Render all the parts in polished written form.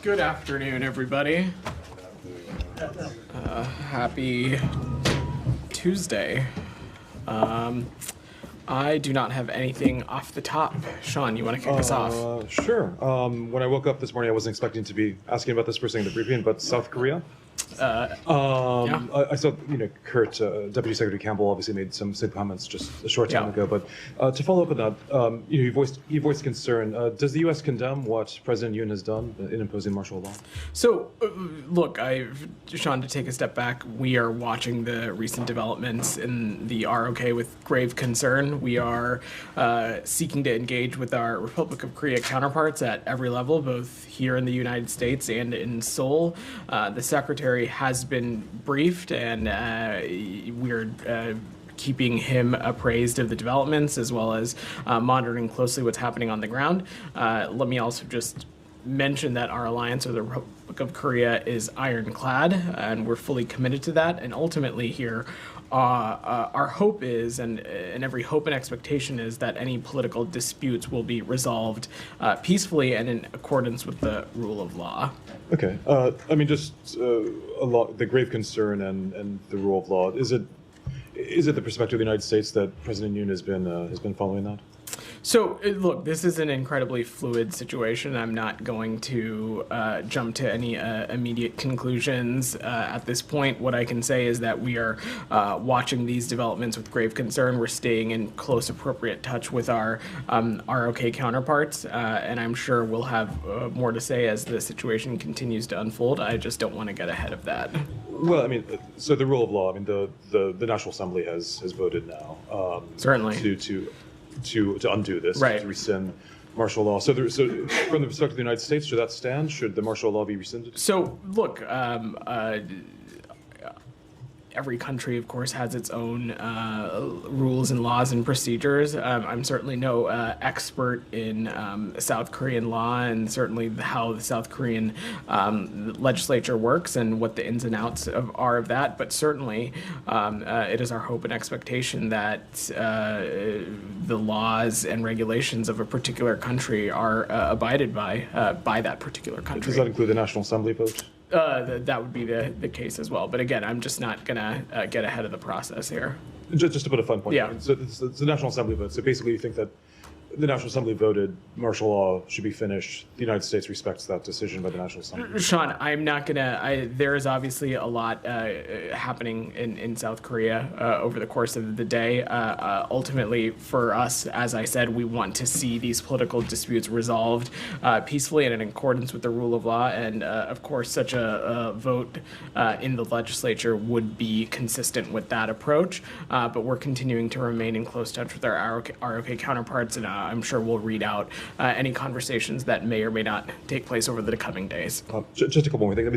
Good afternoon, everybody. Happy Tuesday. I do not have anything off the top. Sean, you want to kick us off? Sure. When I woke up this morning, I wasn't expecting to be asking about this first thing in the briefing, but South Korea. Yeah. I saw, Kurt, Deputy Secretary Campbell, obviously made some comments just a short time ago. But to follow up on that, you voiced concern. Does the U.S. condemn what President Yoon has done in imposing martial law? So, look, Sean, to take a step back, we are watching the recent developments in the ROK with grave concern. We are seeking to engage with our Republic of Korea counterparts at every level, both here in the United States and in Seoul. The Secretary has been briefed, and we're keeping him appraised of the developments, as well as monitoring closely what's happening on the ground. Let me also just mention that our alliance with the Republic of Korea is ironclad, and we're fully committed to that. And ultimately here, our hope is, and every hope and expectation is, that any political disputes will be resolved peacefully and in accordance with the rule of law. Okay. The grave concern and the rule of law. Is it the perspective of the United States that President Yoon has been following that? So, look, this is an incredibly fluid situation. I'm not going to jump to any immediate conclusions at this point. What I can say is that we are watching these developments with grave concern. We're staying in close, appropriate touch with our ROK counterparts, and I'm sure we'll have more to say as the situation continues to unfold. I just don't want to get ahead of that. Well, so the rule of law. The National Assembly has voted now. Certainly. To undo this, right. To rescind martial law. So from the perspective of the United States, should that stand? Should the martial law be rescinded? So, look, every country, of course, has its own rules and laws and procedures. I'm certainly no expert in South Korean law, and certainly how the South Korean legislature works and what the ins and outs are of that. But certainly, it is our hope and expectation that the laws and regulations of a particular country are abided by that particular country. Does that include the National Assembly vote? That would be the case as well. But again, I'm just not going to get ahead of the process here. Just to put a fun point. Yeah. So it's the National Assembly vote. So basically you think that the National Assembly voted martial law should be finished. The United States respects that decision by the National Assembly. Sean, I'm not going to... There is obviously a lot happening in South Korea over the course of the day. Ultimately, for us, as I said, we want to see these political disputes resolved peacefully and in accordance with the rule of law. And, of course, such a vote in the legislature would be consistent with that approach. But we're continuing to remain in close touch with our ROK counterparts, and I'm sure we'll read out any conversations that may or may not take place over the coming days. Just a couple more things.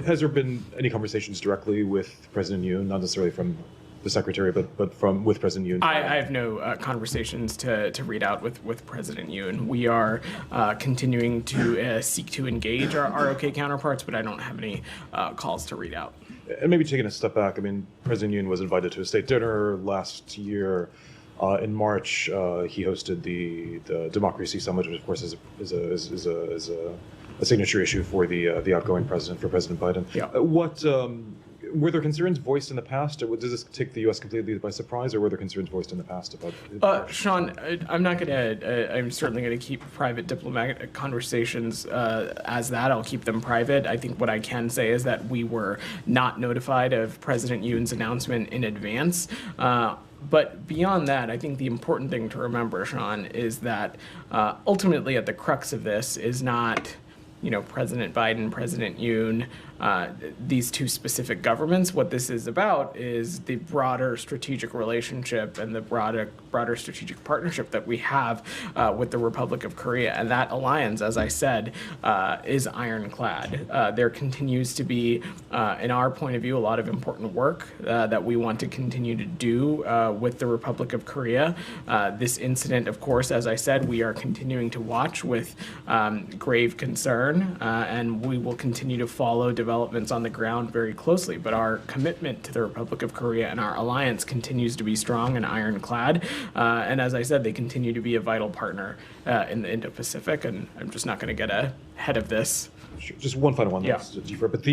Has there been any conversations directly with President Yoon, not necessarily from the Secretary, but with President Yoon? I have no conversations to read out with President Yoon. We are continuing to seek to engage our ROK counterparts, but I don't have any calls to read out. And maybe taking a step back, President Yoon was invited to a state dinner last year. In March, he hosted the Democracy Summit, which of course is a signature issue for the outgoing president, for President Biden. Yeah. Were there concerns voiced in the past, or does this take the U.S. completely by surprise, or were there concerns voiced in the past about? Sean, I'm certainly going to keep private diplomatic conversations as that. I'll keep them private. I think what I can say is that we were not notified of President Yoon's announcement in advance. But beyond that, I think the important thing to remember, Sean, is that ultimately at the crux of this is not, President Biden, President Yoon, these two specific governments. What this is about is the broader strategic relationship and the broader strategic partnership that we have with the Republic of Korea. And that alliance, as I said, is ironclad. There continues to be, in our point of view, a lot of important work that we want to continue to do with the Republic of Korea. This incident, of course, as I said, we are continuing to watch with grave concern, and we will continue to follow developments developments on the ground very closely, but our commitment to the Republic of Korea and our alliance continues to be strong and ironclad. And as I said, they continue to be a vital partner in the Indo-Pacific, and I'm just not going to get ahead of this. Sure. Just one final one. Yeah. But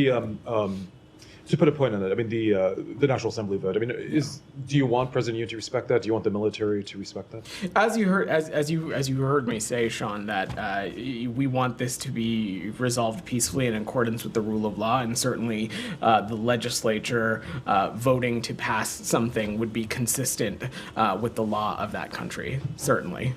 to put a point on that, I mean, the National Assembly vote. I mean, do you want President Yoon to respect that? Do you want the military to respect that? As you heard me say, Sean, that we want this to be resolved peacefully in accordance with the rule of law, and certainly the legislature voting to pass something would be consistent with the law of that country. Certainly.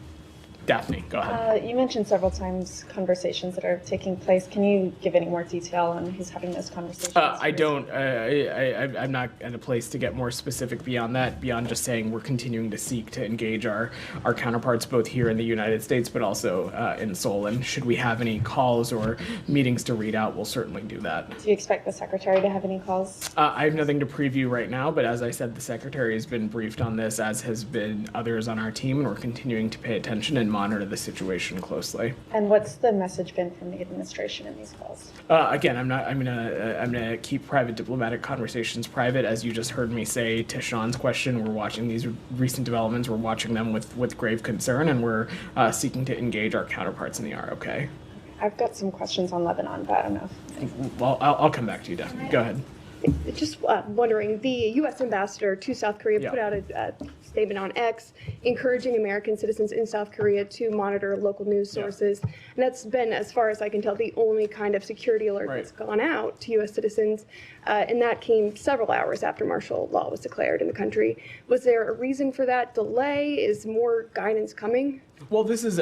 Daphne, go ahead. You mentioned several times conversations that are taking place. Can you give any more detail on who's having those conversations? I don't. I'm not in a place to get more specific beyond that, beyond just saying we're continuing to seek to engage our counterparts both here in the United States, but also in Seoul. And should we have any calls or meetings to read out, we'll certainly do that. Do you expect the Secretary to have any calls? I have nothing to preview right now, but as I said, the Secretary has been briefed on this, as has been others on our team, and we're continuing to pay attention and monitor the situation closely. And what's the message been from the administration in these calls? Again, I'm gonna keep private diplomatic conversations private. As you just heard me say to Sean's question, we're watching these recent developments. We're watching them with grave concern, and we're seeking to engage our counterparts in the ROK. I've got some questions on Lebanon, but I don't know. Well, I'll come back to you, Daphne. Go ahead. Just wondering, the U.S. ambassador to South Korea put out a statement on X encouraging American citizens in South Korea to monitor local news sources. And that's been, as far as I can tell, the only kind of security alert that's gone out to U.S. citizens. And that came several hours after martial law was declared in the country. Was there a reason for that delay? Is more guidance coming? Well, this is,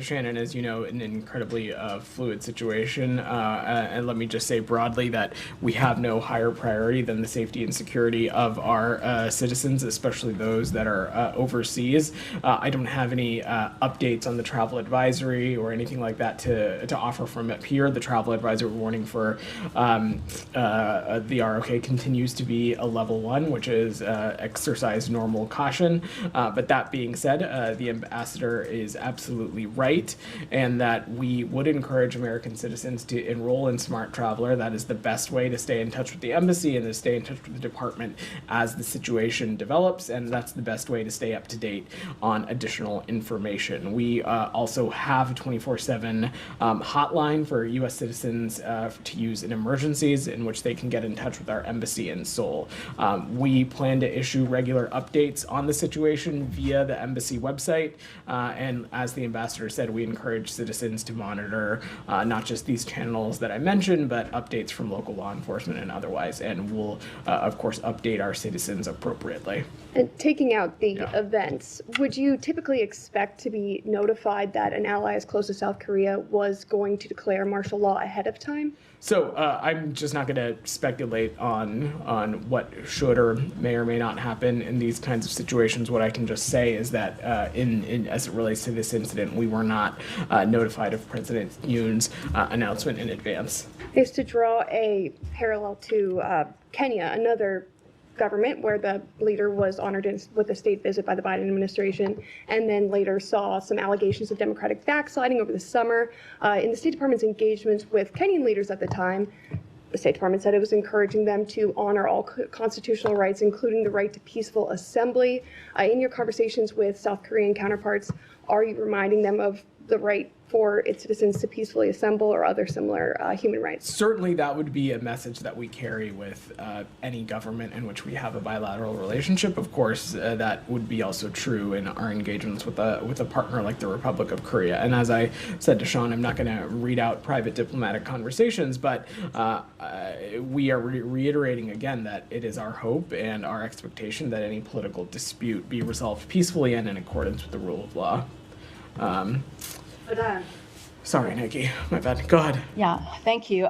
Shannon, as you know, an incredibly fluid situation. And let me just say broadly that we have no higher priority than the safety and security of our citizens, especially those that are overseas. I don't have any updates on the travel advisory or anything like that to offer from up here. The travel advisory warning for the ROK continues to be a level 1, which is exercise normal caution. But that being said, the ambassador is absolutely right, and that we would encourage American citizens to enroll in Smart Traveler. That is the best way to stay in touch with the embassy and to stay in touch with the department as the situation develops, and that's the best way to stay up to date on additional information. We also have a 24/7 hotline for U.S. citizens to use in emergencies, in which they can get in touch with our embassy in Seoul. We plan to issue regular updates on the situation via the embassy website, and as the ambassador said, we encourage citizens to monitor not just these channels that I mentioned, but updates from local law enforcement and otherwise, and we'll, of course, update our citizens appropriately. And taking out the events, would you typically expect to be notified that an ally as close to South Korea was going to declare martial law ahead of time? So I'm just not going to speculate on what should or may not happen in these kinds of situations. What I can just say is that in as it relates to this incident, we were not notified of President Yoon's announcement in advance. Is to draw a parallel to Kenya, another government where the leader was honored with a state visit by the Biden administration, and then later saw some allegations of democratic backsliding over the summer. In the State Department's engagements with Kenyan leaders at the time, the State Department said it was encouraging them to honor all constitutional rights, including the right to peaceful assembly. In your conversations with South Korean counterparts, are you reminding them of the right for its citizens to peacefully assemble or other similar human rights? Certainly that would be a message that we carry with any government in which we have a bilateral relationship. Of course, that would be also true in our engagements with a partner like the Republic of Korea. And as I said to Sean, I'm not going to read out private diplomatic conversations, but we are reiterating again that it is our hope and our expectation that any political dispute be resolved peacefully and in accordance with the rule of law. Sorry, Nikki. My bad. Go ahead. Yeah, thank you.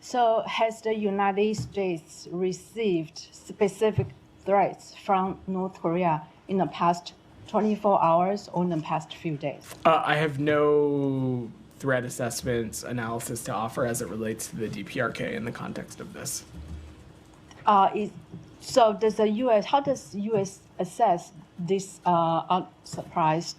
So has the United States received specific threats from North Korea in the past 24 hours or in the past few days? I have no threat assessments analysis to offer as it relates to the DPRK in the context of this. So does the U.S., how does U.S. assess this unsurprised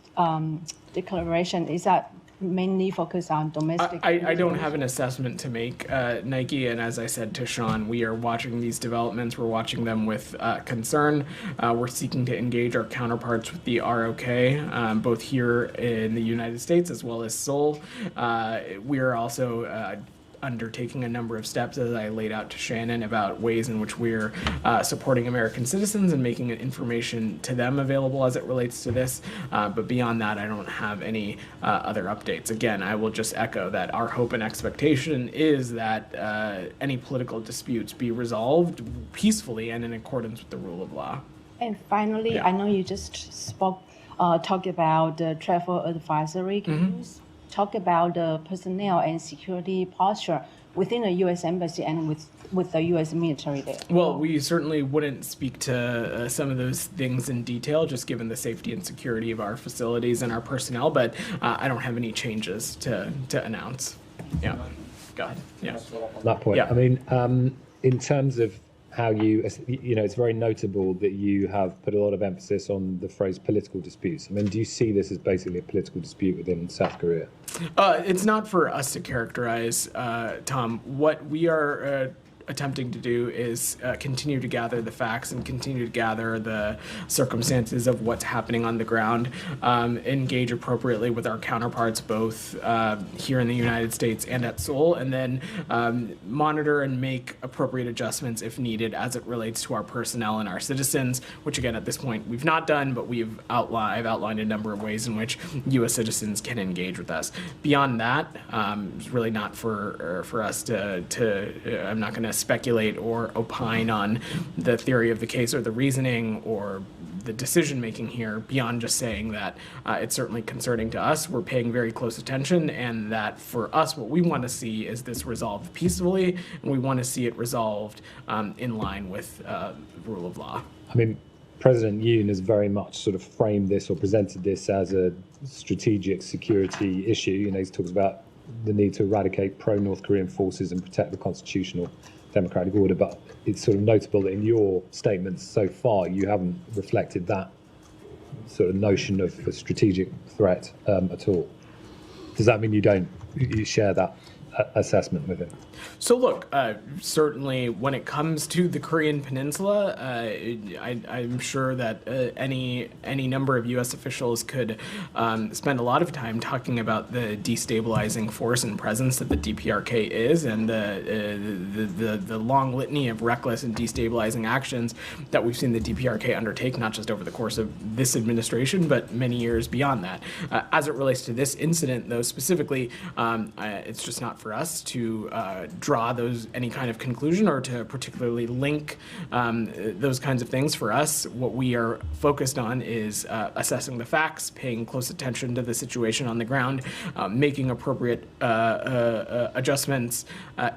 declaration? Is that mainly focus on domestic? I don't have an assessment to make, Nike, and as I said to Sean, we are watching these developments. We're watching them with concern. We're seeking to engage our counterparts with the ROK, both here in the United States as well as Seoul. We are also undertaking a number of steps, as I laid out to Shannon, about ways in which we're supporting American citizens and making information to them available as it relates to this. But beyond that, I don't have any other updates. Again, I will just echo that our hope and expectation is that any political disputes be resolved peacefully and in accordance with the rule of law. And finally, I know you just talked about the travel advisory. Can you talk about the personnel and security posture within the U.S. Embassy and with the U.S. military there? Well, we certainly wouldn't speak to some of those things in detail, just given the safety and security of our facilities and our personnel, but I don't have any changes to announce. Yeah, go ahead. Yeah. On that point, Yeah. I mean, in terms of how it's very notable that you have put a lot of emphasis on the phrase political disputes. I mean, do you see this as basically a political dispute within South Korea? It's not for us to characterize, Tom. What we are attempting to do is continue to gather the facts and continue to gather the circumstances of what's happening on the ground, engage appropriately with our counterparts both here in the United States and at Seoul, and then monitor and make appropriate adjustments if needed as it relates to our personnel and our citizens, which again at this point we've not done, but I've outlined a number of ways in which U.S. citizens can engage with us. Beyond that, it's really not for us to I'm not going to speculate or opine on the theory of the case or the reasoning or the decision making here beyond just saying that it's certainly concerning to us. We're paying very close attention, and that for us, what we want to see is this resolved peacefully, and we want to see it resolved in line with rule of law. I mean, President Yoon has very much sort of framed this or presented this as a strategic security issue. You know, he talks about the need to eradicate pro-North Korean forces and protect the constitutional democratic order, but it's sort of notable that in your statements so far you haven't reflected that sort of notion of a strategic threat at all. Does that mean you share that assessment with him? So look, certainly when it comes to the Korean Peninsula, I'm sure that any number of U.S. officials could spend a lot of time talking about the destabilizing force and presence that the DPRK is, and the long litany of reckless and destabilizing actions that we've seen the DPRK undertake, not just over the course of this administration, but many years beyond that. As it relates to this incident, though, specifically, it's just not for us to draw any kind of conclusion or to particularly link those kinds of things. For us, what we are focused on is assessing the facts, paying close attention to the situation on the ground, making appropriate adjustments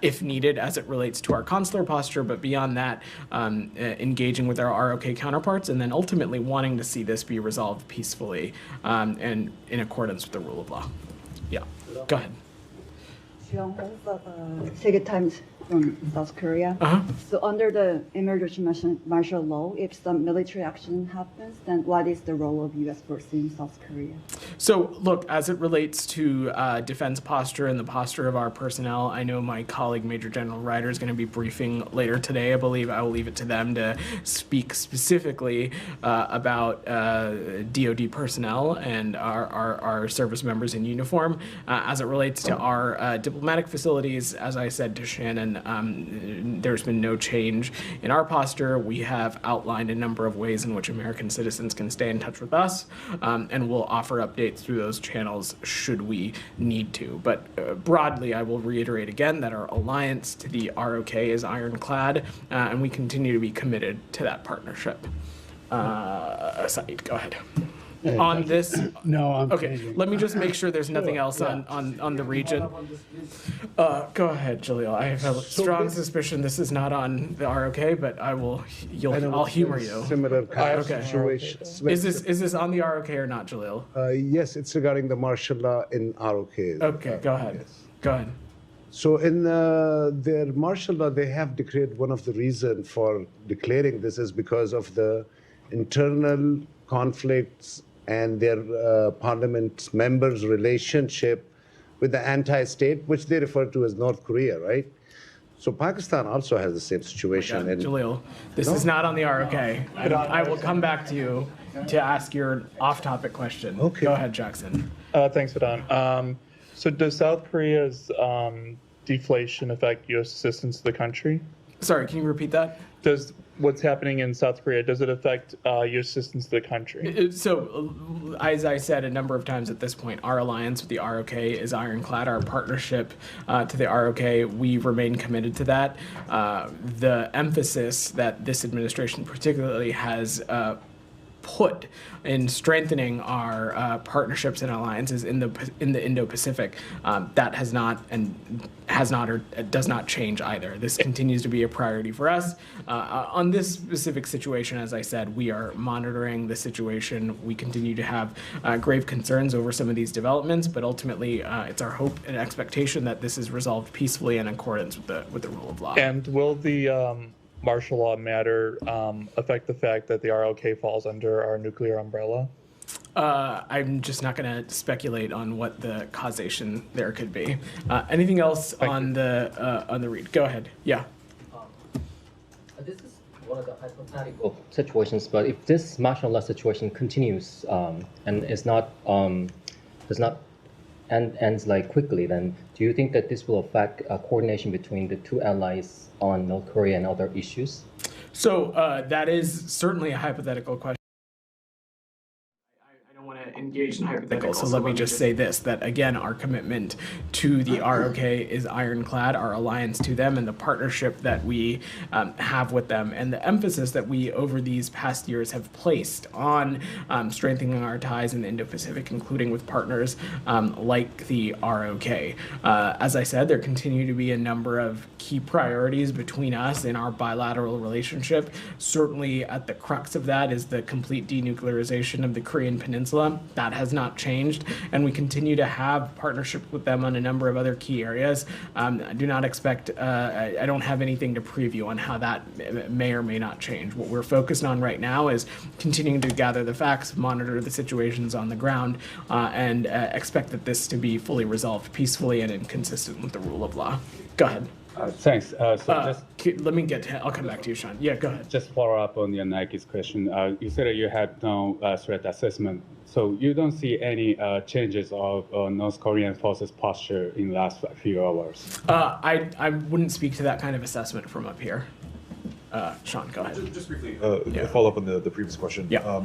if needed as it relates to our consular posture, but beyond that, engaging with our ROK counterparts, and then ultimately wanting to see this be resolved peacefully and in accordance with the rule of law. Yeah, go ahead. Second Times from South Korea. So under the emergency martial law, if some military action happens, then what is the role of U.S. forces in South Korea? So look, as it relates to defense posture and the posture of our personnel, I know my colleague Major General Ryder is going to be briefing later today. I believe I will leave it to them to speak specifically about DoD personnel and our service members in uniform. As it relates to our diplomatic facilities, as I said to Shannon, there's been no change in our posture. We have outlined a number of ways in which American citizens can stay in touch with us, and we'll offer updates through those channels should we need to. But broadly, I will reiterate again that our alliance to the ROK is ironclad, and we continue to be committed to that partnership. Saeed, go ahead. On this, No, I'm okay. changing. Let me just make sure there's nothing else on the region. Go ahead, Jaleel. I have a strong suspicion this is not on the ROK, but I'll humor you. Similar kind of Okay. situation. Is this on the ROK or not, Jaleel? Yes, it's regarding the martial law in ROK. Okay, go ahead. Yes. Go ahead. So in their martial law, they have declared one of the reasons for declaring this is because of the internal conflicts and their parliament members' relationship with the anti-state, which they refer to as North Korea, right? So Pakistan also has the same situation. And Jaleel, this is not on the ROK. I will come back to you to ask your off-topic question. Okay. Go ahead, Jackson. Thanks, Vedant. So does South Korea's deflation affect U.S. assistance to the country? Sorry, can you repeat that? Does what's happening in South Korea, does it affect U.S. assistance to the country? So, as I said a number of times at this point, our alliance with the ROK is ironclad. Our partnership to the ROK, we remain committed to that. The emphasis that this administration particularly has put in strengthening our partnerships and alliances in the Indo-Pacific, that has not or does not change either. This continues to be a priority for us. On this specific situation, as I said, we are monitoring the situation. We continue to have grave concerns over some of these developments, but ultimately, it's our hope and expectation that this is resolved peacefully in accordance with the rule of law. And will the martial law matter affect the fact that the ROK falls under our nuclear umbrella? I'm just not going to speculate on what the causation there could be. Anything else on the read? Go ahead. Yeah. This is one of the hypothetical situations, but if this martial law situation continues and is not does not ends like quickly, then do you think that this will affect coordination between the two allies on North Korea and other issues? So that is certainly a hypothetical question. I don't want to engage in hypotheticals, so let me just say this, that again, our commitment to the ROK is ironclad, our alliance to them and the partnership that we have with them, and the emphasis that we over these past years have placed on strengthening our ties in the Indo-Pacific, including with partners like the ROK. As I said, there continue to be a number of key priorities between us in our bilateral relationship. Certainly at the crux of that is the complete denuclearization of the Korean Peninsula. That has not changed, and we continue to have partnership with them on a number of other key areas. I do not expect, I don't have anything to preview on how that may or may not change. What we're focused on right now is continuing to gather the facts, monitor the situations on the ground, and expect that this to be fully resolved peacefully and consistent with the rule of law. Go ahead. Thanks. Let me get to, I'll come back to you, Sean. Yeah, go ahead. Just follow up on your Nike's question. You said that you had no threat assessment. So you don't see any changes of North Korean forces posture in the last few hours? I wouldn't speak to that kind of assessment from up here. Sean, go ahead. Just briefly, follow up on the previous question. Yeah.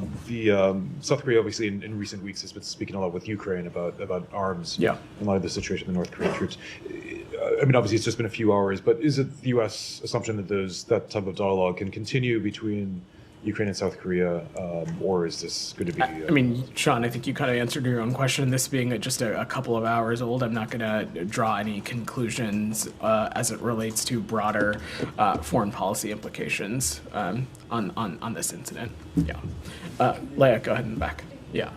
South Korea obviously in recent weeks has been speaking a lot with Ukraine about arms. Yeah. In light of the situation with the North Korean troops. I mean, obviously it's just been a few hours, but is it the U.S. assumption that that type of dialogue can continue between Ukraine and South Korea, or is this going to be? I mean, Sean, I think you kind of answered your own question. This being just a couple of hours old, I'm not going to draw any conclusions as it relates to broader foreign policy implications on this incident. Yeah. Leia, go ahead in the back. Yeah.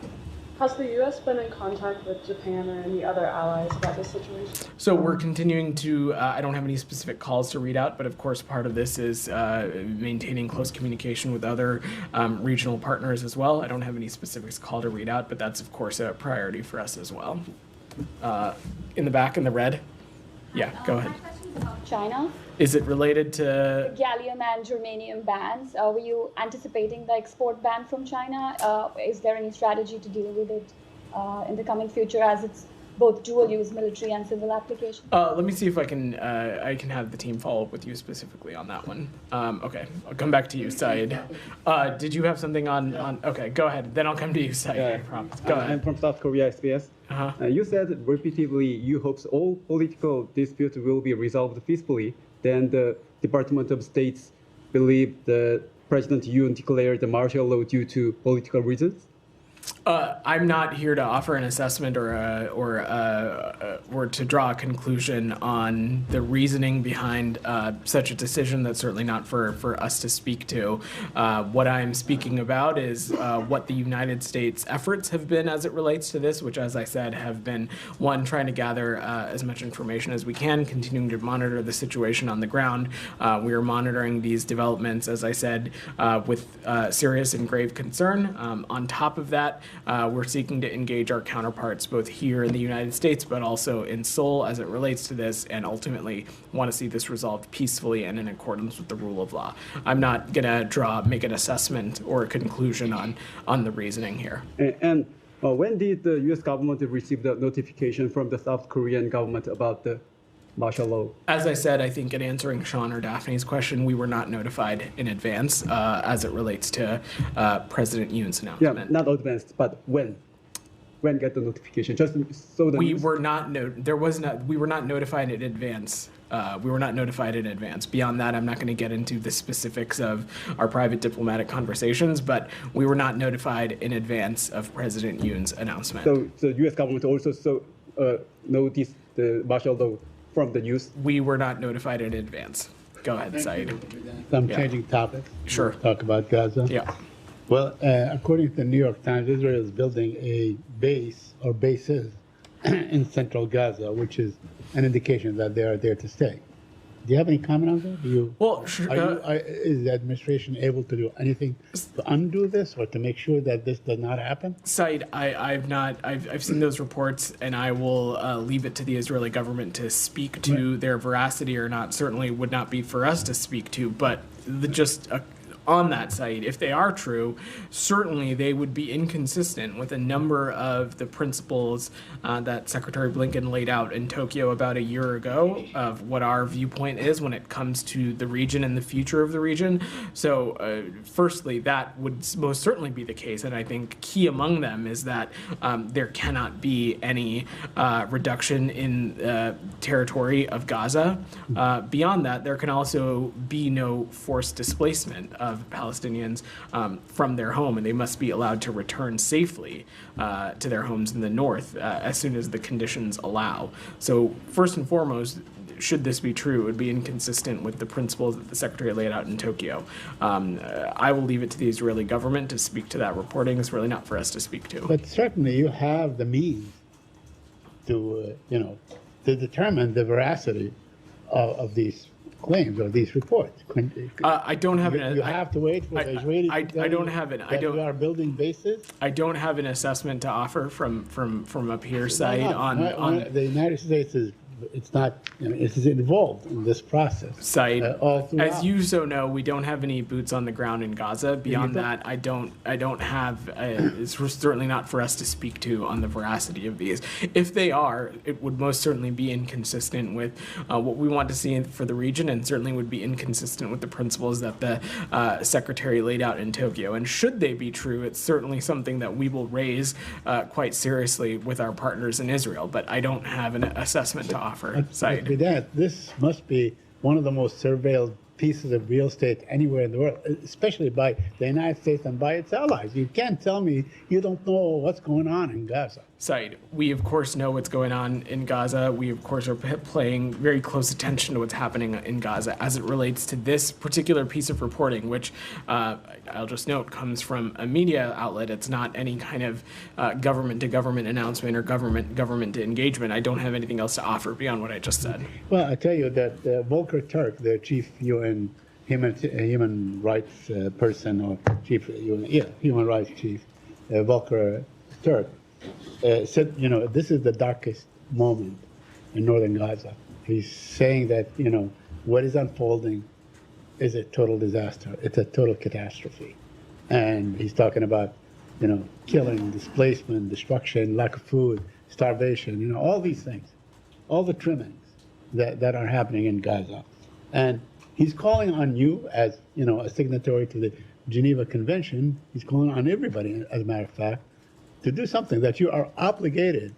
Has the U.S. been in contact with Japan or any other allies about this situation? So we're continuing to, I don't have any specific calls to read out, but of course part of this is maintaining close communication with other regional partners as well. I don't have any specifics call to read out, but that's of course a priority for us as well. In the back, in the red. Yeah, go ahead. China. Is it related to gallium and germanium bans? Were you anticipating the export ban from China? Is there any strategy to deal with it in the coming future, as it's both dual-use military and civil application? Let me see if I can have the team follow up with you specifically on that one. Okay, I'll come back to you, Saeed. Did you have something on? Okay, go ahead. Then I'll come to you, Saeed. I promise. Go ahead. I'm from South Korea, SBS. You said repeatedly you hope all political disputes will be resolved peacefully. Then the Department of States believe that President Yoon declared the martial law due to political reasons? I'm not here to offer an assessment or to draw a conclusion on the reasoning behind such a decision. That's certainly not for us to speak to. What I'm speaking about is what the United States efforts have been as it relates to this, which, as I said, have been, one, trying to gather as much information as we can, continuing to monitor the situation on the ground. We are monitoring these developments, as I said, with serious and grave concern. On top of that, we're seeking to engage our counterparts both here in the United States, but also in Seoul as it relates to this, and ultimately want to see this resolved peacefully and in accordance with the rule of law. I'm not going to make an assessment or a conclusion on the reasoning here. And when did the U.S. government receive the notification from the South Korean government about the martial law? As I said, I think in answering Sean or Daphne's question, we were not notified in advance as it relates to President Yoon's announcement. Yeah, not advanced, but when? When get the notification? Just so the We news- were not we were not notified in advance. We were not notified in advance. Beyond that, I'm not going to get into the specifics of our private diplomatic conversations, but we were not notified in advance of President Yoon's announcement. So the U.S. government also noticed the martial law from the news? We were not notified in advance. Go ahead, Said. I'm Yeah. changing topics. Sure. Talk about Gaza. Yeah. Well, according to the New York Times, Israel is building a base or bases in central Gaza, which is an indication that they are there to stay. Do you have any comment on that? Is the administration able to do anything to undo this or to make sure that this does not happen? Said, I've seen those reports, and I will leave it to the Israeli government to speak to their veracity or not. Certainly would not be for us to speak to, but on that site, if they are true, certainly they would be inconsistent with a number of the principles that Secretary Blinken laid out in Tokyo about a year ago of what our viewpoint is when it comes to the region and the future of the region. So firstly, that would most certainly be the case. And I think key among them is that there cannot be any reduction in territory of Gaza. Beyond that, there can also be no forced displacement of Palestinians from their home, and they must be allowed to return safely to their homes in the north as soon as the conditions allow. So first and foremost, should this be true, it would be inconsistent with the principles that the Secretary laid out in Tokyo. I will leave it to the Israeli government to speak to that reporting. It's really not for us to speak to. But certainly you have the means to, to determine the veracity of these claims or these reports. I don't have You have to wait for the Israelis I don't have an. we are building bases. I don't have an assessment to offer from a peer side on the United States is. It's not, it is involved in this process. Side, all throughout. as you so know, we don't have any boots on the ground in Gaza. Beyond that, I don't have. It's certainly not for us to speak to on the veracity of these. If they are, it would most certainly be inconsistent with what we want to see for the region, and certainly would be inconsistent with the principles that the Secretary laid out in Tokyo. And should they be true, it's certainly something that we will raise quite seriously with our partners in Israel. But I don't have an assessment to offer. Side. Vedant, this must be one of the most surveilled pieces of real estate anywhere in the world, especially by the United States and by its allies. You can't tell me you don't know what's going on in Gaza. Side. We, of course, know what's going on in Gaza. We, of course, are paying very close attention to what's happening in Gaza as it relates to this particular piece of reporting, which I'll just note comes from a media outlet. It's not any kind of government-to-government announcement or government-to engagement. I don't have anything else to offer beyond what I just said. Well, I tell you that Volker Turk, the chief UN human rights person, or chief human rights chief, Volker Turk, said, this is the darkest moment in northern Gaza. He's saying that, what is unfolding is a total disaster. It's a total catastrophe. And he's talking about, killing, displacement, destruction, lack of food, starvation, all these things, all the trimmings that are happening in Gaza. And he's calling on you as, a signatory to the Geneva Convention. He's calling on everybody, as a matter of fact, to do something that you are obligated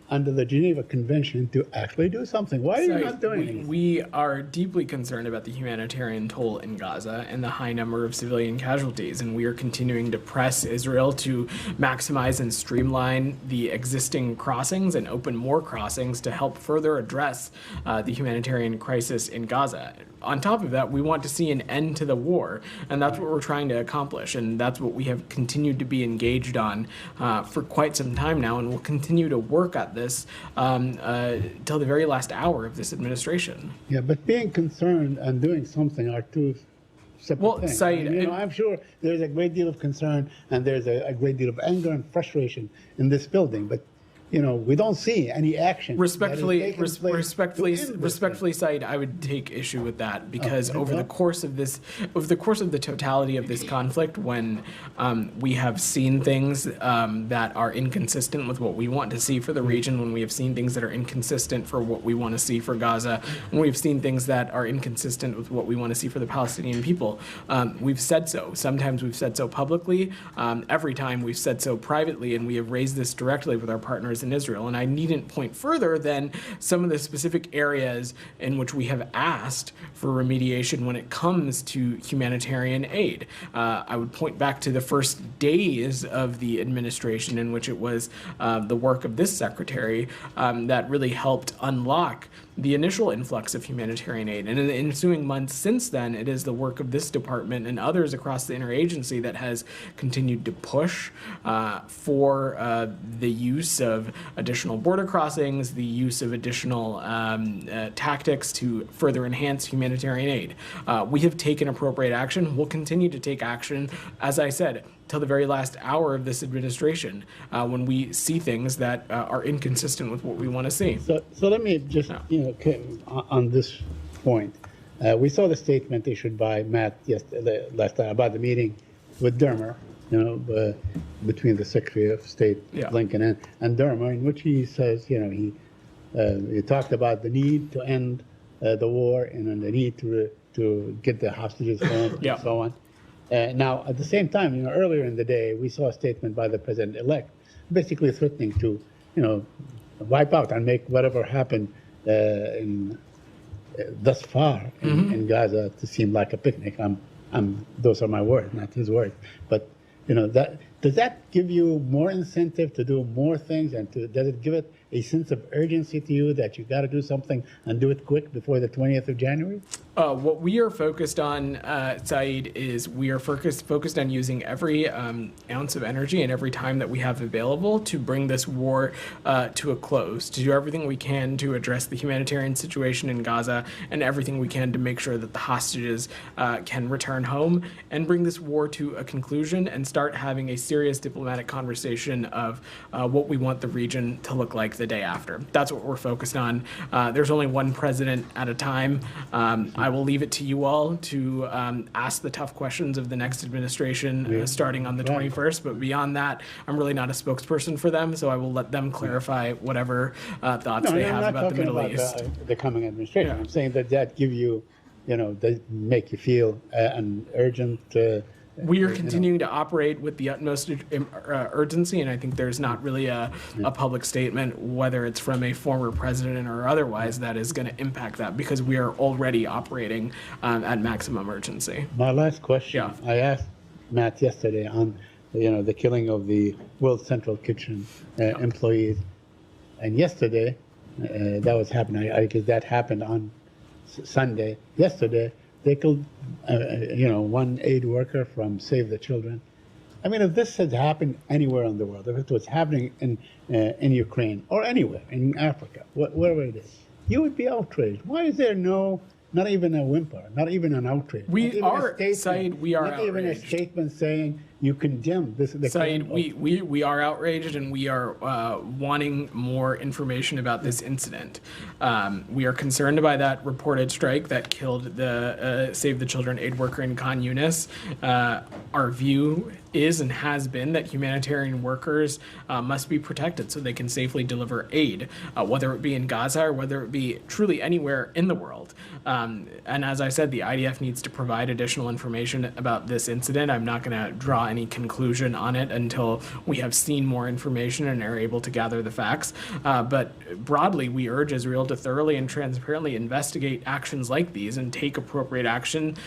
under the Geneva Convention to actually do something. Why are you not doing anything? We are deeply concerned about the humanitarian toll in Gaza and the high number of civilian casualties, and we are continuing to press Israel to maximize and streamline the existing crossings and open more crossings to help further address the humanitarian crisis in Gaza. On top of that, we want to see an end to the war, and that's what we're trying to accomplish, and that's what we have continued to be engaged on for quite some time now, and we'll continue to work at this till the very last hour of this administration. Yeah, but being concerned and doing something are two separate Well, thing. Said, I'm sure there's a great deal of concern and there's a great deal of anger and frustration in this building, but we don't see any action. Respectfully, Said, I would take issue with that because over the course of the totality of this conflict, when we have seen things that are inconsistent with what we want to see for the region, when we have seen things that are inconsistent for what we want to see for Gaza, when we've seen things that are inconsistent with what we want to see for the Palestinian people, we've said so. Sometimes we've said so publicly. Every time we've said so privately, and we have raised this directly with our partners in Israel. And I needn't point further than some of the specific areas in which we have asked for remediation when it comes to humanitarian aid. I would point back to the first days of the administration in which it was the work of this secretary that really helped unlock the initial influx of humanitarian aid. And in the ensuing months since then, it is the work of this department and others across the interagency that has continued to push for the use of additional border crossings, the use of additional tactics to further enhance humanitarian aid. We have taken appropriate action. We'll continue to take action, as I said, till the very last hour of this administration when we see things that are inconsistent with what we want to see. So let me just, on this point, we saw the statement issued by Matt last time about the meeting with Dermer, between the Secretary of State Blinken and Dermer, in which he says, he talked about the need to end the war and the need to get the hostages home and so on. Now, at the same time, earlier in the day, we saw a statement by the president-elect basically threatening to, wipe out and make whatever happened thus far in Gaza to seem like a picnic. Those are my words, not his words. But, does that give you more incentive to do more things, and does it give it a sense of urgency to you that you got to do something and do it quick before the 20th of January? What we are focused on, Said, is we are focused on using every ounce of energy and every time that we have available to bring this war to a close, to do everything we can to address the humanitarian situation in Gaza and everything we can to make sure that the hostages can return home and bring this war to a conclusion and start having a serious diplomatic conversation of what we want the region to look like the day after. That's what we're focused on. There's only one president at a time. I will leave it to you all to ask the tough questions of the next administration starting on the 21st. But beyond that, I'm really not a spokesperson for them, so I will let them clarify whatever thoughts they have about the Middle East. The coming administration. I'm saying that give you, that make you feel an urgent. We are continuing to operate with the utmost urgency, and I think there's not really a public statement, whether it's from a former president or otherwise, that is going to impact that, because we are already operating at maximum urgency. My last question, I asked Matt yesterday on the killing of the World Central Kitchen employees, and yesterday that was happening. I guess that happened on Sunday. Yesterday, they killed, one aid worker from Save the Children. I mean, if this had happened anywhere in the world, if it was happening in Ukraine or anywhere in Africa, wherever it is, you would be outraged. Why is there not even a whimper, not even an outrage? We are, Said, we are not outraged. Even a statement saying you condemn this. Said, we are outraged, and we are wanting more information about this incident. We are concerned by that reported strike that killed the Save the Children aid worker in Khan Yunis. Our view is and has been that humanitarian workers must be protected so they can safely deliver aid, whether it be in Gaza or whether it be truly anywhere in the world. And as I said, the IDF needs to provide additional information about this incident. I'm not going to draw any conclusion on it until we have seen more information and are able to gather the facts. But broadly, we urge Israel to thoroughly and transparently investigate actions like these and take appropriate action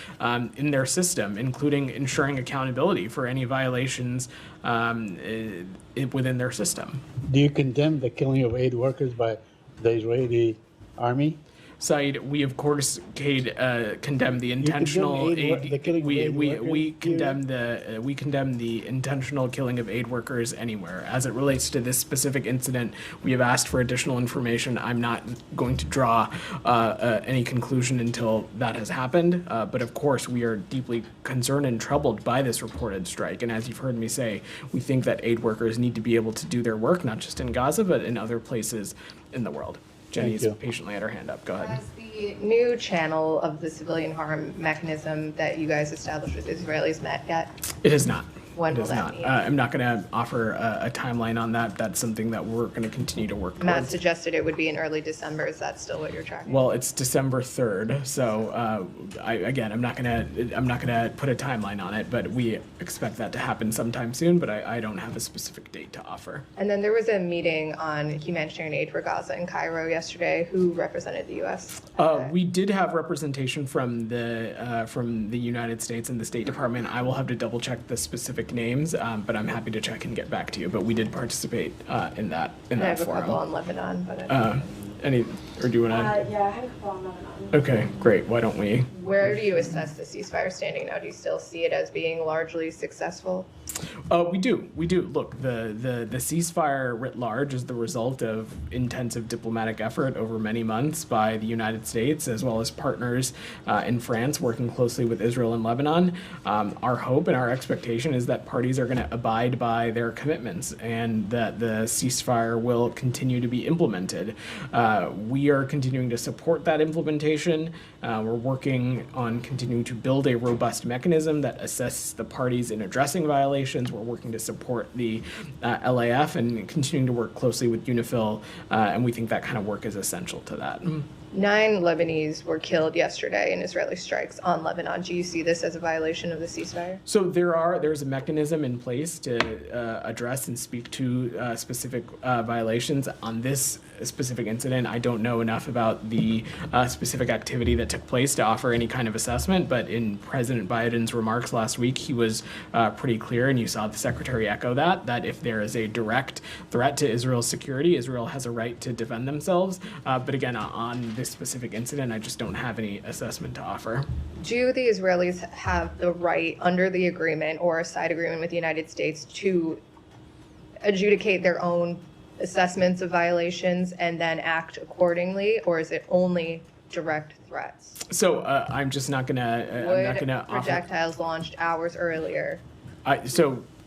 in their system, including ensuring accountability for any violations within their system. Do you condemn the killing of aid workers by the Israeli army? side, we of course condemn the intentional the killing of aid we workers condemn the intentional killing of aid workers anywhere. As it relates to this specific incident, we have asked for additional information. I'm not going to draw any conclusion until that has happened. But of course, we are deeply concerned and troubled by this reported strike. And as you've heard me say, we think that aid workers need to be able to do their work, not just in Gaza, but in other places in the world. Jenny is patiently had her hand up. Go ahead. Has the new channel of the civilian harm mechanism that you guys established with Israelis met yet? It is not. When It will is that not. meet? I'm not going to offer a timeline on that. That's something that we're going to continue to work Matt towards. suggested it would be in early December. Is that still what you're tracking? Well, it's December 3rd, so I'm not gonna put a timeline on it, but we expect that to happen sometime soon. But I don't have a specific date to offer. And then there was a meeting on humanitarian aid for Gaza in Cairo yesterday. Who represented the U.S.? We did have representation from the United States and the State Department. I will have to double check the specific names, but I'm happy to check and get back to you. But we did participate in that And I have a forum. couple on Lebanon, but Or do you want to? Yeah, I had a couple on Lebanon. Okay, great. Why don't we? where do you assess the ceasefire standing now? Do you still see it as being largely successful? We do. Look, the ceasefire writ large is the result of intensive diplomatic effort over many months by the United States as well as partners in France working closely with Israel and Lebanon. Our hope and our expectation is that parties are going to abide by their commitments and that the ceasefire will continue to be implemented. We are continuing to support that implementation. We're working on continuing to build a robust mechanism that assesses the parties in addressing violations. We're working to support the LAF and continuing to work closely with UNIFIL, and we think that kind of work is essential to that. 9 Lebanese were killed yesterday in Israeli strikes on Lebanon. Do you see this as a violation of the ceasefire? So there's a mechanism in place to address and speak to specific violations. On this specific incident, I don't know enough about the specific activity that took place to offer any kind of assessment, but in President Biden's remarks last week, he was pretty clear, and you saw the Secretary echo that if there is a direct threat to Israel's security, Israel has a right to defend themselves. But again, on this specific incident, I just don't have any assessment to offer. Do the Israelis have the right under the agreement or a side agreement with the United States to adjudicate their own assessments of violations and then act accordingly, or is it only direct threats? So I'm just not gonna offer Projectiles launched hours earlier.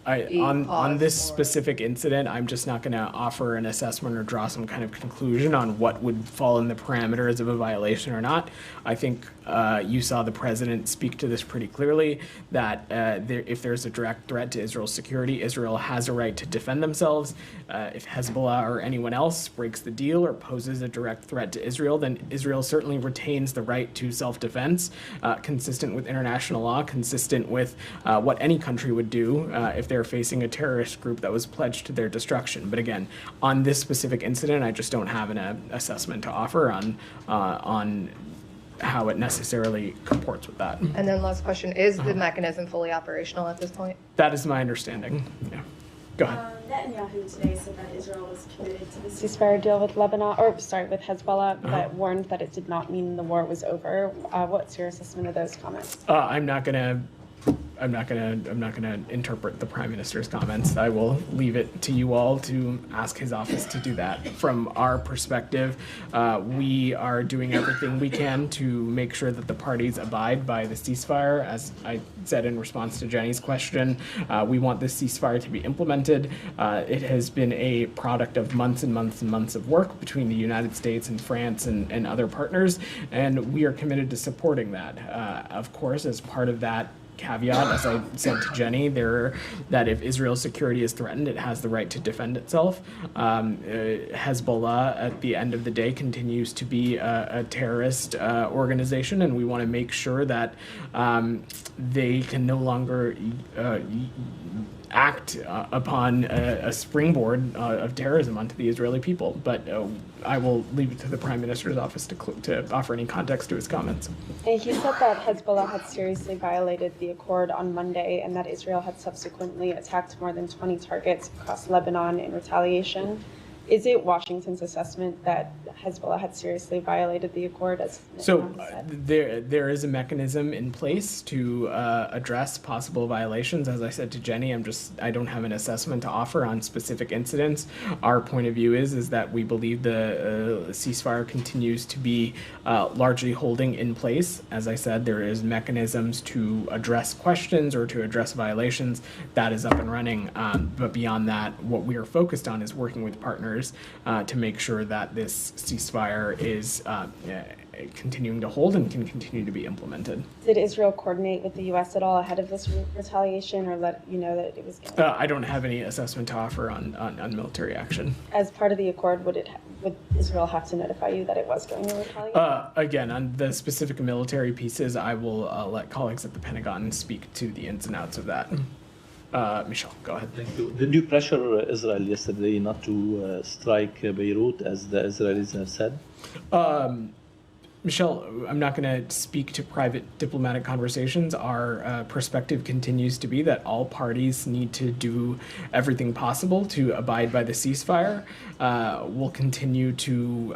On this specific incident, I'm just not going to offer an assessment or draw some kind of conclusion on what would fall in the parameters of a violation or not. I think you saw the president speak to this pretty clearly, that if there's a direct threat to Israel's security, Israel has a right to defend themselves. If Hezbollah or anyone else breaks the deal or poses a direct threat to Israel, then Israel certainly retains the right to self-defense, consistent with international law, consistent with what any country would do if they're facing a terrorist group that was pledged to their destruction. But again, on this specific incident, I just don't have an assessment to offer on how it necessarily comports with that. And then last question, is the mechanism fully operational at this point? That is my understanding. Yeah. Go ahead. Netanyahu today said that Israel was committed to the ceasefire deal with with Hezbollah, but warned that it did not mean the war was over. What's your assessment of those comments? I'm not gonna interpret the Prime Minister's comments. I will leave it to you all to ask his office to do that. From our perspective, we are doing everything we can to make sure that the parties abide by the ceasefire. As I said in response to Jenny's question, we want this ceasefire to be implemented. It has been a product of months and months and months of work between the United States and France and other partners, and we are committed to supporting that. Of course, as part of that caveat, as I said to Jenny, that if Israel's security is threatened, it has the right to defend itself. Hezbollah, at the end of the day, continues to be a terrorist organization, and we want to make sure that they can no longer act upon a springboard of terrorism onto the Israeli people. But I will leave it to the Prime Minister's office to offer any context to his comments. And he said that Hezbollah had seriously violated the accord on Monday and that Israel had subsequently attacked more than 20 targets across Lebanon in retaliation. Is it Washington's assessment that Hezbollah had seriously violated the accord, as there is a mechanism in place to address possible violations. As I said to Jenny, I don't have an assessment to offer on specific incidents. Our point of view is that we believe the ceasefire continues to be largely holding in place. As I said, there is mechanisms to address questions or to address violations. That is up and running. But beyond that, what we are focused on is working with partners to make sure that this ceasefire is continuing to hold and can continue to be implemented. Did Israel coordinate with the U.S. at all ahead of this retaliation, or let you know that it was going I don't have any assessment to offer on military action. As part of the accord, would Israel have to notify you that it was going to retaliate? Again, on the specific military pieces, I will let colleagues at the Pentagon speak to the ins and outs of that. Michelle, go ahead. Thank you. Did you pressure Israel yesterday not to strike Beirut, as the Israelis have said? Michelle, I'm not going to speak to private diplomatic conversations. Our perspective continues to be that all parties need to do everything possible to abide by the ceasefire. We'll continue to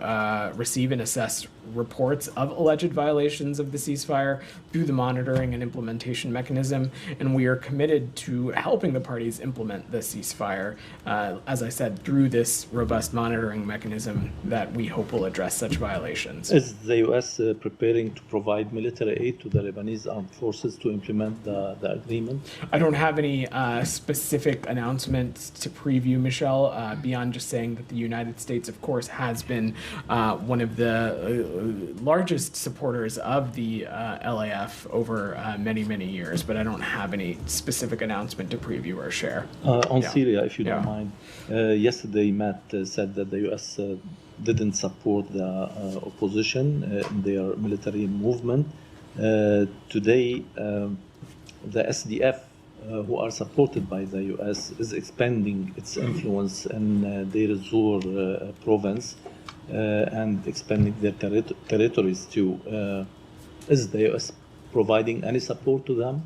receive and assess reports of alleged violations of the ceasefire through the monitoring and implementation mechanism, and we are committed to helping the parties implement the ceasefire, as I said, through this robust monitoring mechanism that we hope will address such violations. Is the U.S. Preparing to provide military aid to the Lebanese armed forces to implement the agreement? I don't have any specific announcements to preview, Michelle, beyond just saying that the United States, of course, has been one of the largest supporters of the LAF over many, many years, but I don't have any specific announcement to preview or share. On Syria, if you don't mind. Yesterday, Matt said that the U.S. Didn't support the opposition in their military movement. Today, the SDF, who are supported by the U.S., is expanding its influence in Deir ez-Zor province and expanding their territories too. Is the U.S. providing any support to them?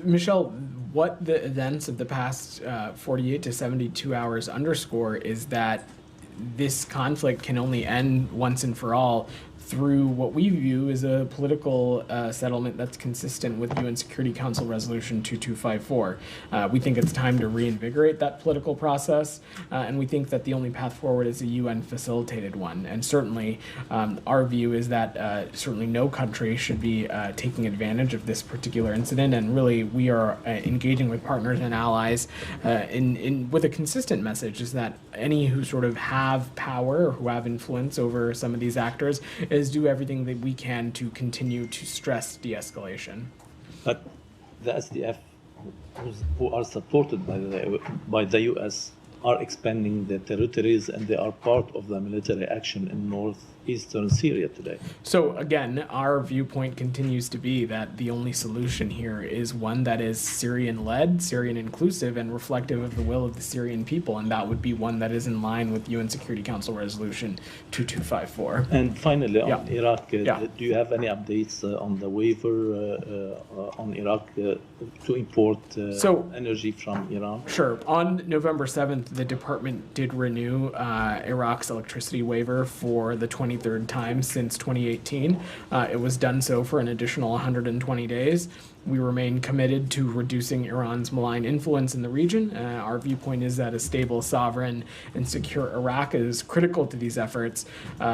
Michelle, what the events of the past 48 to 72 hours underscore is that this conflict can only end once and for all through what we view as a political settlement that's consistent with UN Security Council Resolution 2254. We think it's time to reinvigorate that political process, and we think that the only path forward is a UN-facilitated one. And certainly, our view is that certainly no country should be taking advantage of this particular incident, and really we are engaging with partners and allies with a consistent message, is that any who sort of have power or who have influence over some of these actors is do everything that we can to continue to stress de-escalation. But the SDF, who are supported by the U.S., are expanding their territories, and they are part of the military action in northeastern Syria today. So again, our viewpoint continues to be that the only solution here is one that is Syrian-led, Syrian-inclusive, and reflective of the will of the Syrian people, and that would be one that is in line with UN Security Council Resolution 2254. And finally, on Iraq, do you have any updates on the waiver on Iraq to import energy from Iran? Sure. On November 7th, the department did renew Iraq's electricity waiver for the 23rd time since 2018. It was done so for an additional 120 days. We remain committed to reducing Iran's malign influence in the region. Our viewpoint is that a stable, sovereign, and secure Iraq is critical to these efforts.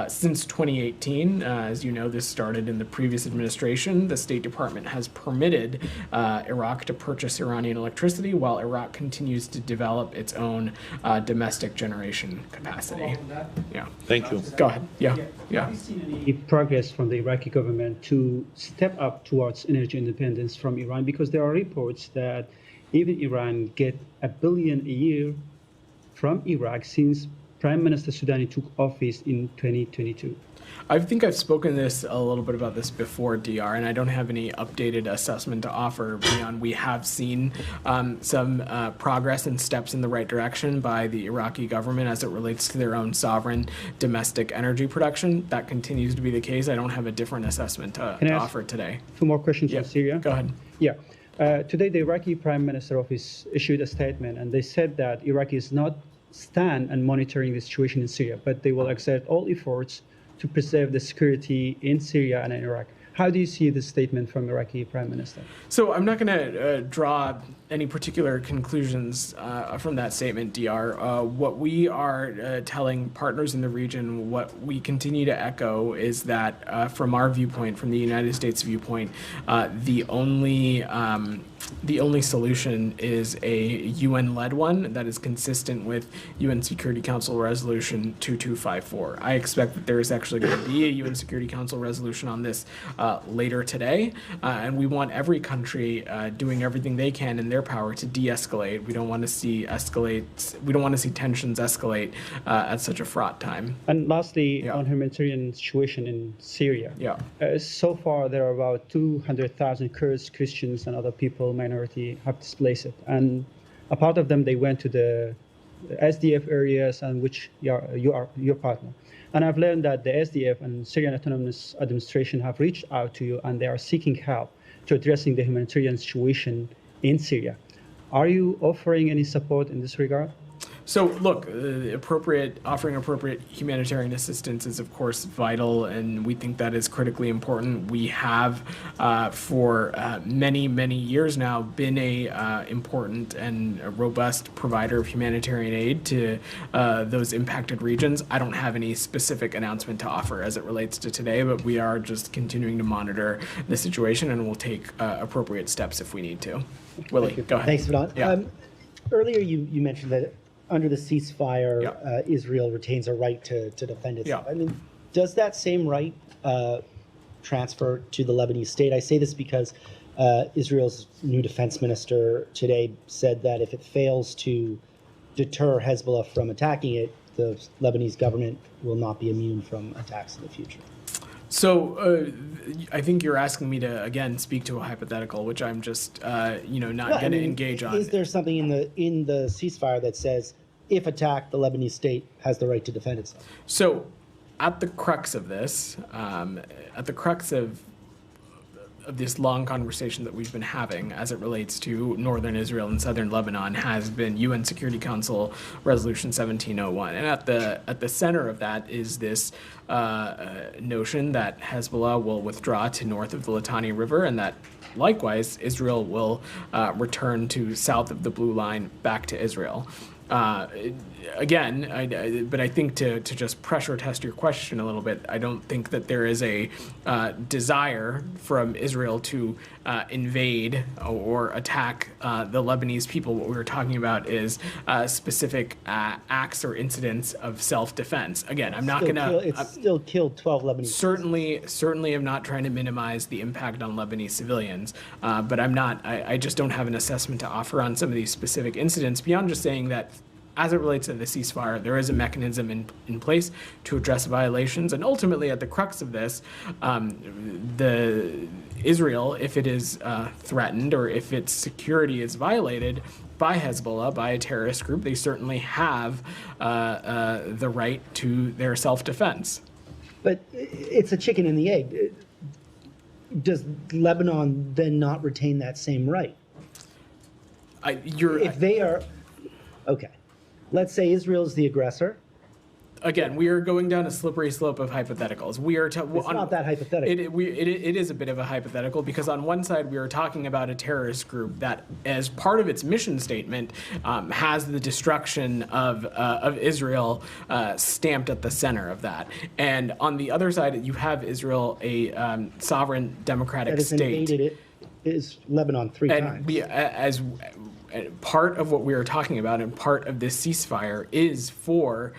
Since 2018, as you know, this started in the previous administration, the State Department has permitted Iraq to purchase Iranian electricity while Iraq continues to develop its own domestic generation capacity. Yeah. Thank you. Go ahead. Yeah. Have you seen any progress from the Iraqi government to step up towards energy independence from Iran? Because there are reports that even Iran get $1 billion a year from Iraq since Prime Minister Soudani took office in 2022. I think I've spoken a little bit about this before, DR, and I don't have any updated assessment to offer beyond we have seen some progress and steps in the right direction by the Iraqi government as it relates to their own sovereign domestic energy production. That continues to be the case. I don't have a different assessment to offer today. Two more questions on Syria. Go ahead. Yeah. Today, the Iraqi Prime Minister Office issued a statement, and they said that Iraq is not stand and monitoring the situation in Syria, but they will exert all efforts to preserve the security in Syria and in Iraq. How do you see this statement from Iraqi Prime Minister? So I'm not going to draw any particular conclusions from that statement, DR. What we are telling partners in the region, what we continue to echo is that from our viewpoint, from the United States viewpoint, the only solution is a UN-led one that is consistent with UN Security Council Resolution 2254. I expect that there is actually going to be a UN Security Council resolution on this later today, and we want every country doing everything they can in their power to de-escalate. We don't want to see tensions escalate at such a fraught time. And lastly, on humanitarian situation in Syria. So far, there are about 200,000 Kurds, Christians, and other people, minority, have displaced. And a part of them, they went to the SDF areas, and which you are your partner. And I've learned that the SDF and Syrian Autonomous Administration have reached out to you, and they are seeking help to addressing the humanitarian situation in Syria. Are you offering any support in this regard? So look, offering appropriate humanitarian assistance is of course vital, and we think that is critically important. We have for many years now been a important and a robust provider of humanitarian aid to those impacted regions. I don't have any specific announcement to offer as it relates to today, but we are just continuing to monitor the situation, and we'll take appropriate steps if we need to. Willie, go ahead. Thanks, Vedant. Yeah. Earlier you mentioned that under the ceasefire, Israel retains a right to defend itself. I mean, does that same right transfer to the Lebanese state? I say this because Israel's new defense minister today said that if it fails to deter Hezbollah from attacking it, the Lebanese government will not be immune from attacks in the future. So I think you're asking me to again speak to a hypothetical, which I'm just not going to engage on. Is there something in the ceasefire that says, if attacked, the Lebanese state has the right to defend itself? So, at the crux of this, of this long conversation that we've been having as it relates to northern Israel and southern Lebanon has been UN Security Council Resolution 1701. And at the center of that is this notion that Hezbollah will withdraw to north of the Litani River, and that likewise Israel will return to south of the Blue Line back to Israel. But I think to just pressure test your question a little bit, I don't think that there is a desire from Israel to invade or attack the Lebanese people. What we were talking about is specific acts or incidents of self-defense. Again, I'm not going to... It's still killed 12 Lebanese. Certainly I'm not trying to minimize the impact on Lebanese civilians, but I just don't have an assessment to offer on some of these specific incidents beyond just saying that as it relates to the ceasefire, there is a mechanism in place to address violations, and ultimately at the crux of this, Israel, if it is threatened or if its security is violated by Hezbollah, by a terrorist group, they certainly have the right to their self-defense. But it's a chicken and the egg. Does Lebanon then not retain that same right? If they are... Okay. Let's say Israel is the aggressor. Again, we are going down a slippery slope of hypotheticals. It's not that hypothetical. It is a bit of a hypothetical because on one side we are talking about a terrorist group that, as part of its mission statement, has the destruction of Israel stamped at the center of that. And on the other side, you have Israel, a sovereign democratic state. That has invaded is Lebanon three times. Part of what we are talking about and part of this ceasefire is for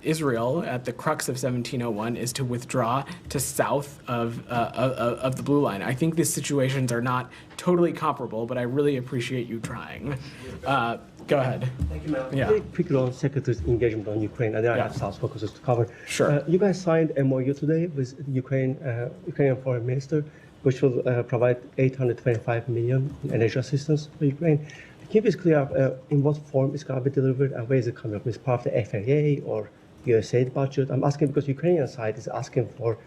Israel, at the crux of 1701, is to withdraw to south of the Blue Line. I think these situations are not totally comparable, but I really appreciate you trying. Go ahead. Thank you, Mel. Yeah. Very quickly on Secretary's engagement on Ukraine, and then I have South Caucasus to cover. Sure. You guys signed a MOU today with Ukrainian Foreign Minister, which will provide 825 million in energy assistance for Ukraine. Can you be clear in what form it's going to be delivered and where is it coming from? Is it part of the FAA or USAID budget? I'm asking because Ukrainian side is asking for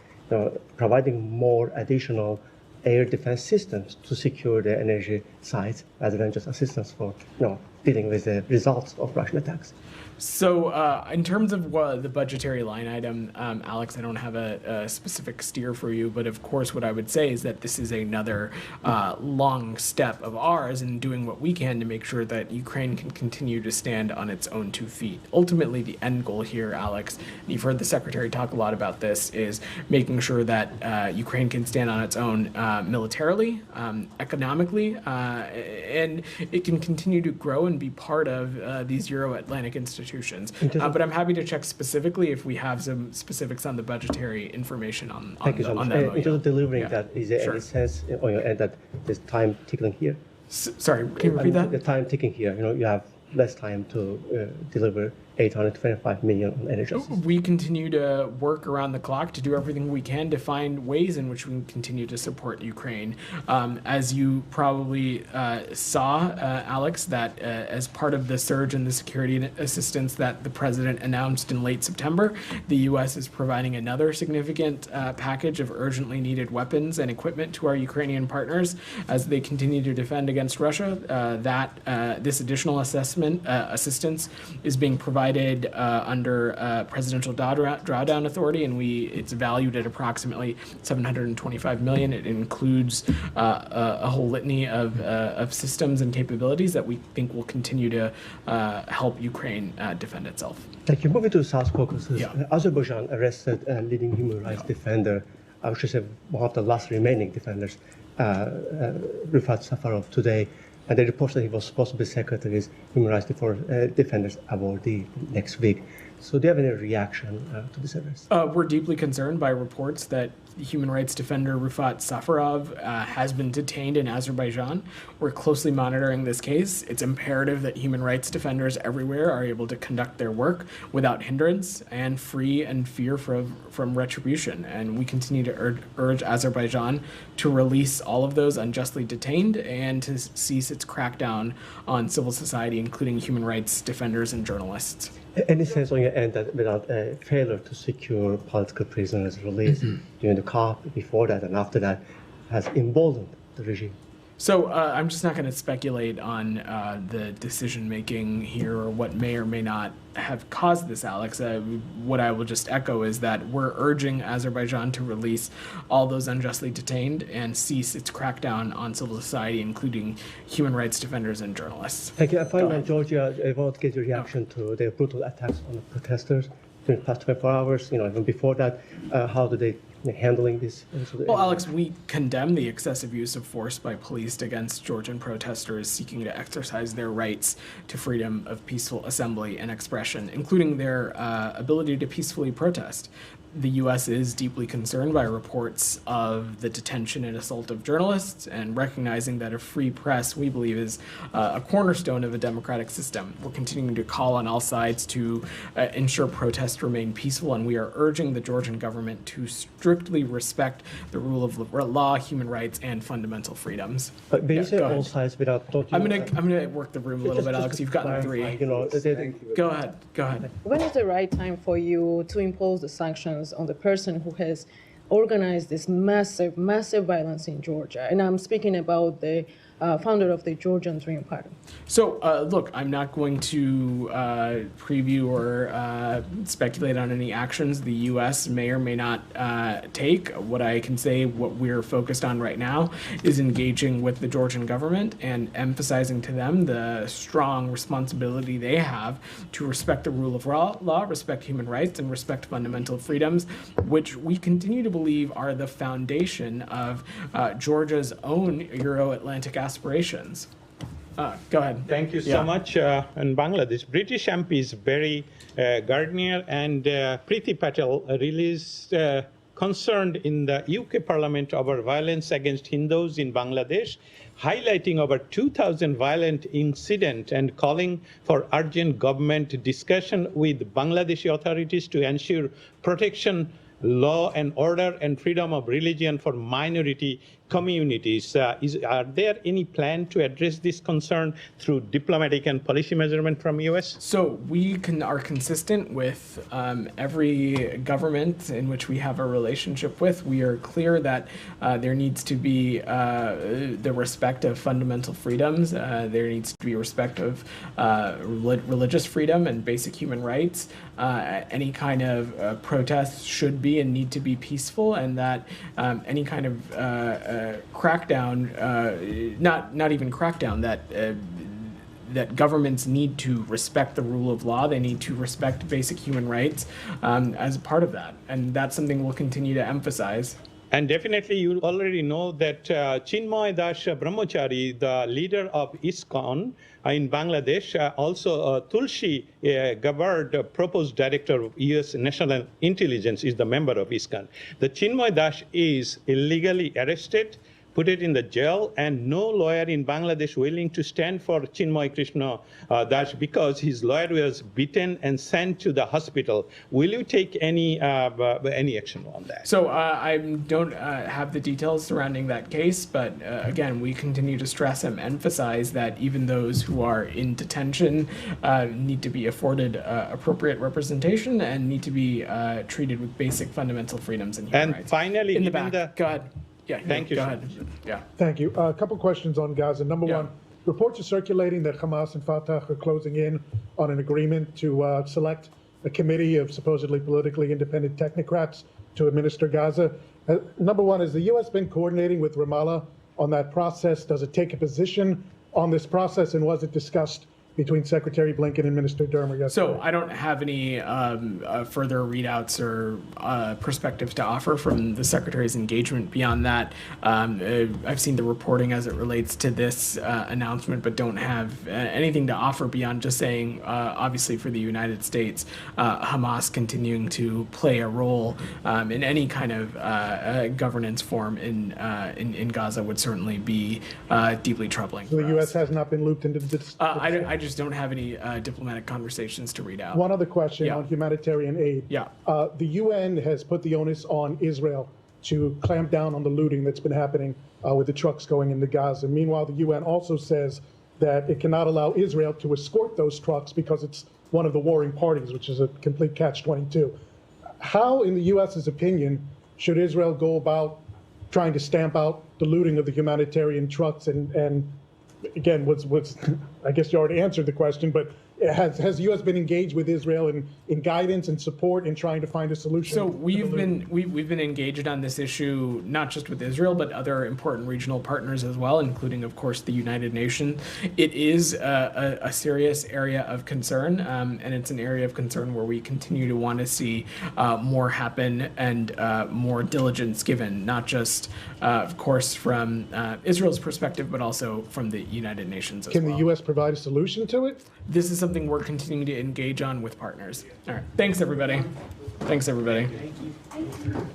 providing more additional air defense systems to secure the energy sites rather than just assistance for dealing with the results of Russian attacks? So in terms of the budgetary line item, Alex, I don't have a specific steer for you, but of course what I would say is that this is another long step of ours in doing what we can to make sure that Ukraine can continue to stand on its own 2 feet. Ultimately, the end goal here, Alex, and you've heard the Secretary talk a lot about this, is making sure that Ukraine can stand on its own militarily, economically, and it can continue to grow and be part of these Euro-Atlantic institutions. But I'm happy to check specifically if we have some specifics on the budgetary information on Thank you so much. that. In terms of delivering that, is there any sense on your end that there's time ticking here? Sorry, can you repeat that? The time ticking here. You have less time to deliver 825 million on energy assistance. We continue to work around the clock to do everything we can to find ways in which we can continue to support Ukraine. As you probably saw, Alex, that as part of the surge in the security assistance that the president announced in late September, the U.S. is providing another significant package of urgently needed weapons and equipment to our Ukrainian partners as they continue to defend against Russia. This additional assistance is being provided under Presidential Drawdown Authority, and it's valued at approximately $725 million. It includes a whole litany of systems and capabilities that we think will continue to help Ukraine defend itself. Thank you. Moving to the South Caucasus, Azerbaijan arrested a leading human rights defender, I should say one of the last remaining defenders, Rifat Safarov, today. And they report that he was supposed to be Secretary's Human Rights Defenders Awardee next week. So do you have any reaction to this arrest? We're deeply concerned by reports that human rights defender Rifat Safarov has been detained in Azerbaijan. We're closely monitoring this case. It's imperative that human rights defenders everywhere are able to conduct their work without hindrance and free and fear from retribution. And we continue to urge Azerbaijan to release all of those unjustly detained and to cease its crackdown on civil society, including human rights defenders and journalists. Any sense on your end that without a failure to secure political prisoners released during the COP, before that and after that, has emboldened the regime? So I'm just not going to speculate on the decision-making here or what may or may not have caused this, Alex. What I will just echo is that we're urging Azerbaijan to release all those unjustly detained and cease its crackdown on civil society, including human rights defenders and journalists. Thank you. I find that Georgia, I want to get your reaction to the brutal attacks on the protesters during the past 24 hours. Even before that, how do they handling this? Well, Alex, we condemn the excessive use of force by police against Georgian protesters seeking to exercise their rights to freedom of peaceful assembly and expression, including their ability to peacefully protest. The U.S. is deeply concerned by reports of the detention and assault of journalists, and recognizing that a free press, we believe, is a cornerstone of a democratic system. We're continuing to call on all sides to ensure protests remain peaceful, and we are urging the Georgian government to strictly respect the rule of law, human rights, and fundamental freedoms. But when you say all sides without... I'm gonna work the room a little bit, Alex. You've gotten three. Go ahead. When is the right time for you to impose the sanctions on the person who has organized this massive violence in Georgia? And I'm speaking about the founder of the Georgian Dream Party. So, look, I'm not going to preview or speculate on any actions the U.S. may or may not take. What I can say, what we're focused on right now, is engaging with the Georgian government and emphasizing to them the strong responsibility they have to respect the rule of law, respect human rights, and respect fundamental freedoms, which we continue to believe are the foundation of Georgia's own Euro-Atlantic aspirations. Go ahead. Thank you so much. In Bangladesh, British MPs Barry Gardner and Priti Patel released concerned in the UK Parliament over violence against Hindus in Bangladesh, highlighting over 2,000 violent incidents and calling for urgent government discussion with Bangladeshi authorities to ensure protection, law and order, and freedom of religion for minority communities. Are there any plan to address this concern through diplomatic and policy measurement from U.S.? So we are consistent with every government in which we have a relationship with. We are clear that there needs to be the respect of fundamental freedoms. There needs to be respect of religious freedom and basic human rights. Any kind of protests should be and need to be peaceful, and that any kind of crackdown, not even crackdown, that governments need to respect the rule of law. They need to respect basic human rights as a part of that, and that's something we'll continue to emphasize. And definitely, you already know that Chinmay Das Brahmachari, the leader of ISKCON in Bangladesh, also Tulsi Gabbard, proposed director of U.S. National Intelligence, is the member of ISKCON. The Chinmay Das is illegally arrested, put it in the jail, and no lawyer in Bangladesh willing to stand for Chinmay Krishna Das because his lawyer was beaten and sent to the hospital. Will you take any action on that? So I don't have the details surrounding that case, but again, we continue to stress and emphasize that even those who are in detention need to be afforded appropriate representation and need to be treated with basic fundamental freedoms and human rights. And finally, in the back. Go ahead. Yeah, thank you. Go ahead. Yeah. Thank you. A couple questions on Gaza. Number one, reports are circulating that Hamas and Fatah are closing in on an agreement to select a committee of supposedly politically independent technocrats to administer Gaza. Number one, has the U.S. been coordinating with Ramallah on that process? Does it take a position on this process, and was it discussed between Secretary Blinken and Minister Dermer yesterday? So I don't have any further readouts or perspectives to offer from the Secretary's engagement beyond that. I've seen the reporting as it relates to this announcement, but don't have anything to offer beyond just saying, obviously for the United States, Hamas continuing to play a role in any kind of governance form in Gaza would certainly be deeply troubling. So the U.S. has not been looped into this? I just don't have any diplomatic conversations to read out. One other question on humanitarian aid. Yeah. The UN has put the onus on Israel to clamp down on the looting that's been happening with the trucks going into Gaza. Meanwhile, the UN also says that it cannot allow Israel to escort those trucks because it's one of the warring parties, which is a complete catch-22. How, in the U.S.'s opinion, should Israel go about trying to stamp out the looting of the humanitarian trucks and again, what's I guess you already answered the question, but has the U.S. been engaged with Israel in guidance and support in trying to find a solution? So we've been engaged on this issue not just with Israel, but other important regional partners as well, including, of course, the United Nations. It is a serious area of concern, and it's an area of concern where we continue to want to see more happen and more diligence given, not just, of course, from Israel's perspective, but also from the United Nations as well. Can the U.S. provide a solution to it? This is something we're continuing to engage on with partners. All right. Thanks, everybody. Thanks, everybody. Thank you.